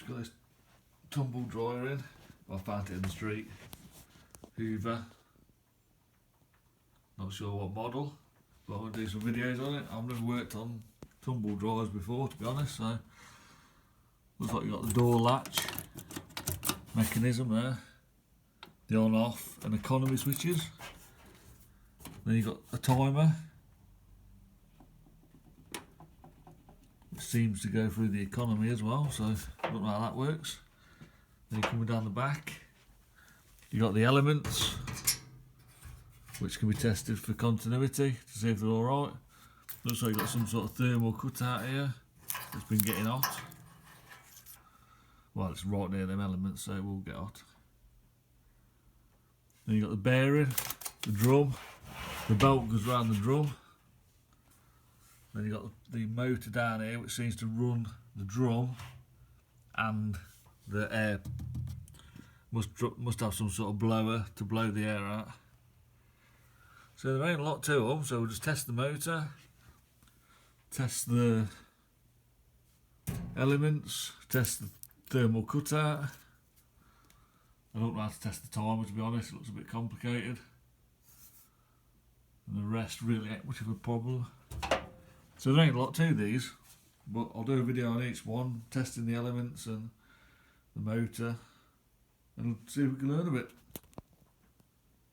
just got this tumble dryer in. I found it in the street. Hoover. Not sure what model, but I'm going to do some videos on it. I've never worked on tumble dryers before, to be honest, so looks like you've got the door latch mechanism there, the on off and economy switches. Then you've got a timer which seems to go through the economy as well, so I don't know how that works. Then you're coming down the back, you've got the elements which can be tested for continuity to see if they're alright. Looks like you've got some sort of thermal cutout here that's been getting hot. Well, it's right near them elements, so it will get hot. Then you've got the bearing, the drum, the belt goes around the drum. Then you've got the motor down here which seems to run the drum, and the air must have some sort of blower to blow the air out. So there ain't a lot to them, so we'll just test the motor, test the elements, test the thermal cutout. I don't know how to test the timer, to be honest, it looks a bit complicated. And the rest really ain't much of a problem. So there ain't a lot to these, but I'll do a video on each one, testing the elements and the motor, and see if we can learn a bit.